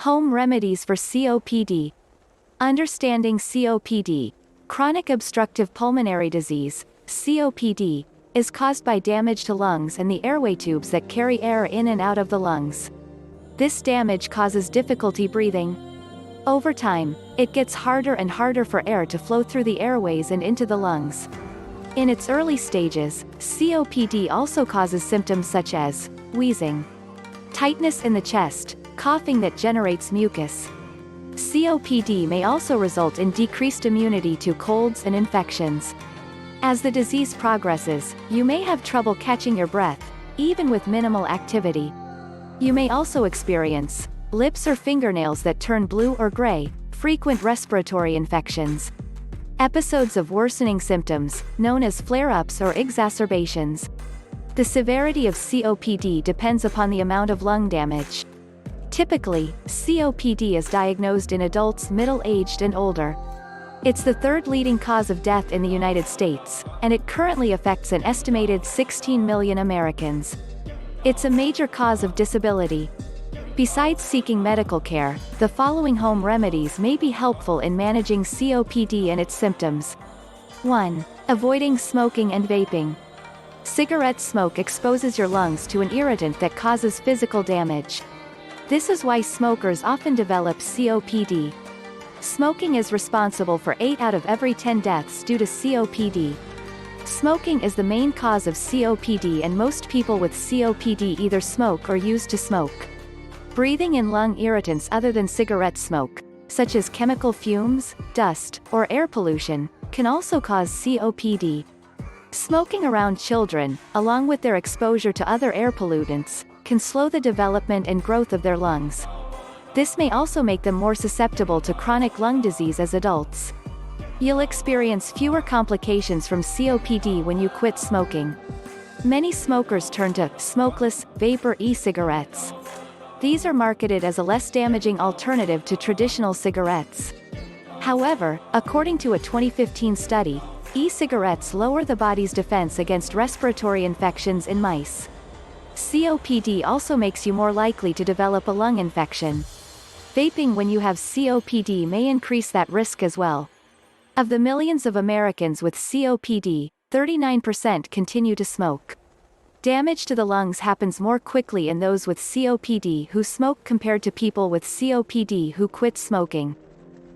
Home remedies for COPD. Understanding COPD. Chronic obstructive pulmonary disease, COPD, is caused by damage to lungs and the airway tubes that carry air in and out of the lungs. This damage causes difficulty breathing. Over time, it gets harder and harder for air to flow through the airways and into the lungs. In its early stages, COPD also causes symptoms such as wheezing, tightness in the chest, coughing that generates mucus. COPD may also result in decreased immunity to colds and infections. As the disease progresses, you may have trouble catching your breath, even with minimal activity. You may also experience lips or fingernails that turn blue or gray, frequent respiratory infections, episodes of worsening symptoms, known as flare-ups or exacerbations. The severity of COPD depends upon the amount of lung damage. Typically, COPD is diagnosed in adults middle-aged and older. It's the third leading cause of death in the United States, and it currently affects an estimated 16 million Americans. It's a major cause of disability. Besides seeking medical care, the following home remedies may be helpful in managing COPD and its symptoms. 1. Avoiding smoking and vaping. Cigarette smoke exposes your lungs to an irritant that causes physical damage. This is why smokers often develop COPD. Smoking is responsible for 8 out of every 10 deaths due to COPD. Smoking is the main cause of COPD, and most people with COPD either smoke or used to smoke. Breathing in lung irritants other than cigarette smoke, such as chemical fumes, dust, or air pollution, can also cause COPD. Smoking around children, along with their exposure to other air pollutants, can slow the development and growth of their lungs. This may also make them more susceptible to chronic lung disease as adults. You'll experience fewer complications from COPD when you quit smoking. Many smokers turn to smokeless, vapor e-cigarettes. These are marketed as a less damaging alternative to traditional cigarettes. However, according to a 2015 study, e-cigarettes lower the body's defense against respiratory infections in mice. COPD also makes you more likely to develop a lung infection. Vaping when you have COPD may increase that risk as well. Of the millions of Americans with COPD, 39% continue to smoke. Damage to the lungs happens more quickly in those with COPD who smoke compared to people with COPD who quit smoking.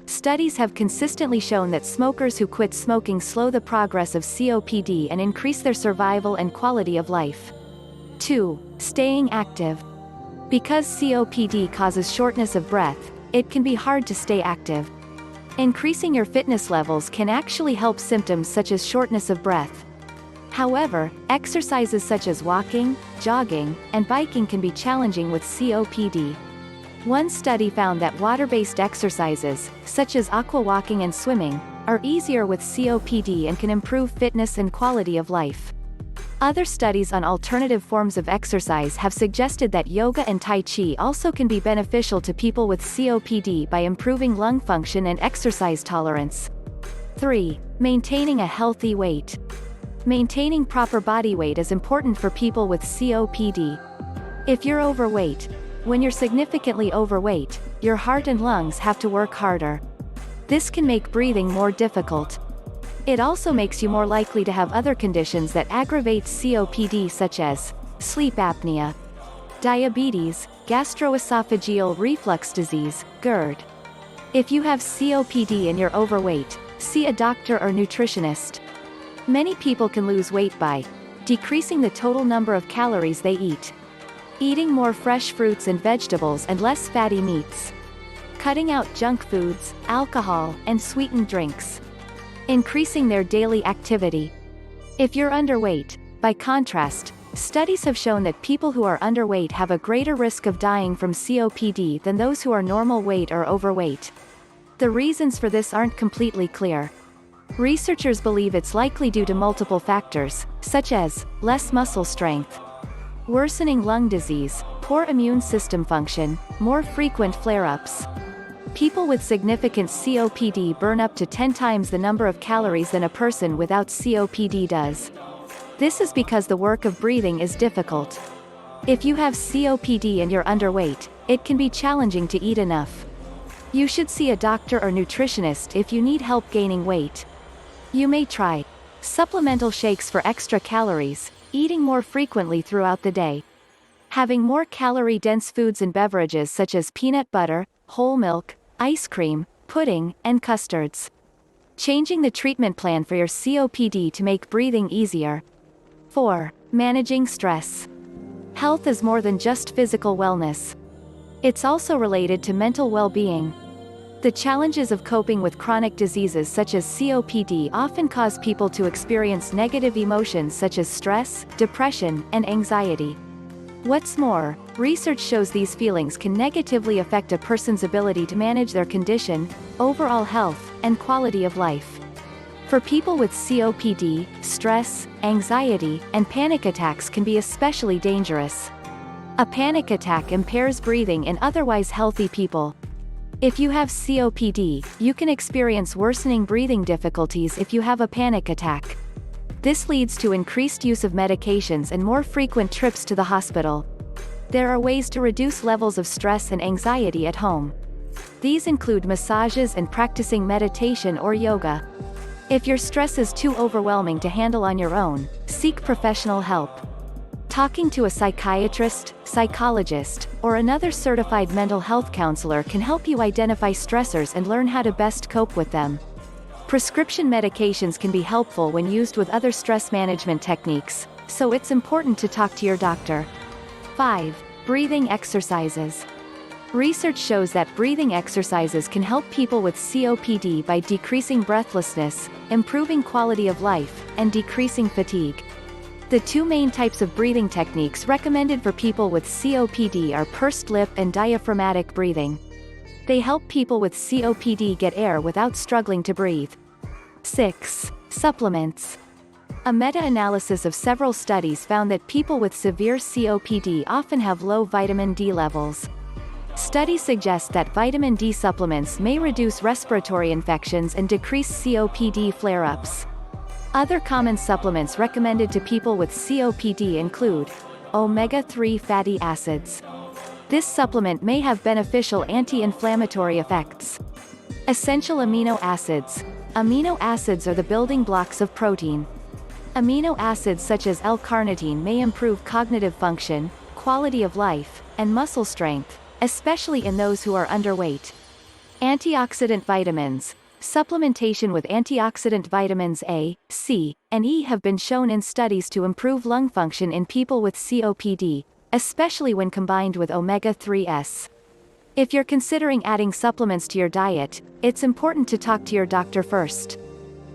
Studies have consistently shown that smokers who quit smoking slow the progress of COPD and increase their survival and quality of life. 2. Staying active. Because COPD causes shortness of breath, it can be hard to stay active. Increasing your fitness levels can actually help symptoms such as shortness of breath. However, exercises such as walking, jogging, and biking can be challenging with COPD. One study found that water-based exercises, such as aqua walking and swimming, are easier with COPD and can improve fitness and quality of life. Other studies on alternative forms of exercise have suggested that yoga and tai chi also can be beneficial to people with COPD by improving lung function and exercise tolerance. 3. Maintaining a healthy weight. Maintaining proper body weight is important for people with COPD. If you're overweight, when you're significantly overweight, your heart and lungs have to work harder. This can make breathing more difficult. It also makes you more likely to have other conditions that aggravate COPD, such as sleep apnea, diabetes, gastroesophageal reflux disease, GERD. If you have COPD and you're overweight, see a doctor or nutritionist. Many people can lose weight by decreasing the total number of calories they eat, eating more fresh fruits and vegetables and less fatty meats, cutting out junk foods, alcohol, and sweetened drinks, increasing their daily activity. If you're underweight, by contrast, studies have shown that people who are underweight have a greater risk of dying from COPD than those who are normal weight or overweight. The reasons for this aren't completely clear. Researchers believe it's likely due to multiple factors, such as less muscle strength, worsening lung disease, poor immune system function, more frequent flare-ups. People with significant COPD burn up to 10 times the number of calories than a person without COPD does. This is because the work of breathing is difficult. If you have COPD and you're underweight, it can be challenging to eat enough. You should see a doctor or nutritionist if you need help gaining weight. You may try supplemental shakes for extra calories, eating more frequently throughout the day. Having more calorie-dense foods and beverages such as peanut butter, whole milk, ice cream, pudding, and custards. Changing the treatment plan for your COPD to make breathing easier. 4. Managing stress. Health is more than just physical wellness. It's also related to mental well-being. The challenges of coping with chronic diseases such as COPD often cause people to experience negative emotions such as stress, depression, and anxiety. What's more, research shows these feelings can negatively affect a person's ability to manage their condition, overall health, and quality of life. For people with COPD, stress, anxiety, and panic attacks can be especially dangerous. A panic attack impairs breathing in otherwise healthy people. If you have COPD, you can experience worsening breathing difficulties if you have a panic attack. This leads to increased use of medications and more frequent trips to the hospital. There are ways to reduce levels of stress and anxiety at home. These include massages and practicing meditation or yoga. If your stress is too overwhelming to handle on your own, seek professional help. Talking to a psychiatrist, psychologist, or another certified mental health counselor can help you identify stressors and learn how to best cope with them. Prescription medications can be helpful when used with other stress management techniques, so it's important to talk to your doctor. 5. Breathing exercises. Research shows that breathing exercises can help people with COPD by decreasing breathlessness, improving quality of life, and decreasing fatigue. The two main types of breathing techniques recommended for people with COPD are pursed lip and diaphragmatic breathing. They help people with COPD get air without struggling to breathe. 6. Supplements. A meta-analysis of several studies found that people with severe COPD often have low vitamin D levels. Studies suggest that vitamin D supplements may reduce respiratory infections and decrease COPD flare-ups. Other common supplements recommended to people with COPD include omega-3 fatty acids. This supplement may have beneficial anti-inflammatory effects. Essential amino acids. Amino acids are the building blocks of protein. Amino acids such as L-carnitine may improve cognitive function, quality of life, and muscle strength, especially in those who are underweight. Antioxidant vitamins. Supplementation with antioxidant vitamins A, C, and E have been shown in studies to improve lung function in people with COPD, especially when combined with omega-3s. If you're considering adding supplements to your diet, it's important to talk to your doctor first.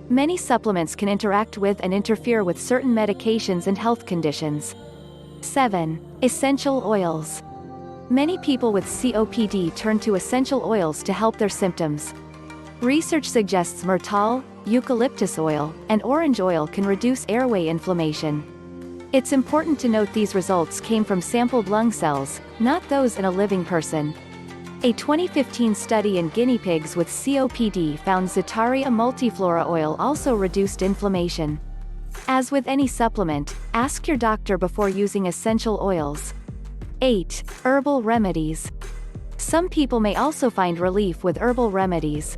Many supplements can interact with and interfere with certain medications and health conditions. 7. Essential oils. Many people with COPD turn to essential oils to help their symptoms. Research suggests myrtle, eucalyptus oil, and orange oil can reduce airway inflammation. It's important to note these results came from sampled lung cells, not those in a living person. A 2015 study in guinea pigs with COPD found Zetaria multiflora oil also reduced inflammation. As with any supplement, ask your doctor before using essential oils. 8. Herbal remedies. Some people may also find relief with herbal remedies.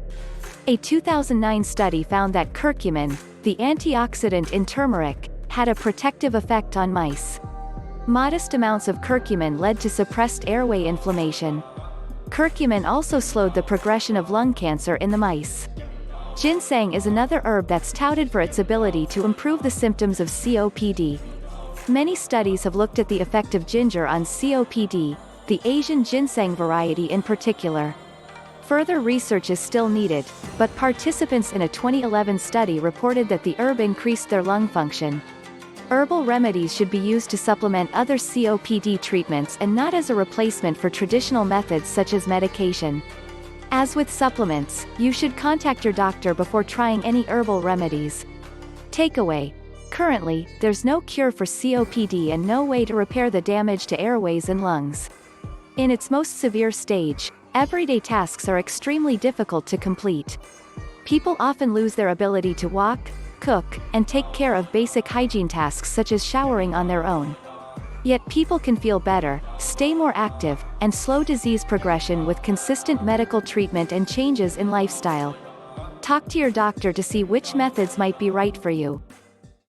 A 2009 study found that curcumin, the antioxidant in turmeric, had a protective effect on mice. Modest amounts of curcumin led to suppressed airway inflammation. Curcumin also slowed the progression of lung cancer in the mice. Ginseng is another herb that's touted for its ability to improve the symptoms of COPD. Many studies have looked at the effect of ginger on COPD, the Asian ginseng variety in particular. Further research is still needed, but participants in a 2011 study reported that the herb increased their lung function. Herbal remedies should be used to supplement other COPD treatments and not as a replacement for traditional methods such as medication. As with supplements, you should contact your doctor before trying any herbal remedies. Takeaway. Currently, there's no cure for COPD and no way to repair the damage to airways and lungs. In its most severe stage, everyday tasks are extremely difficult to complete. People often lose their ability to walk, cook, and take care of basic hygiene tasks such as showering on their own. Yet people can feel better, stay more active, and slow disease progression with consistent medical treatment and changes in lifestyle. Talk to your doctor to see which methods might be right for you.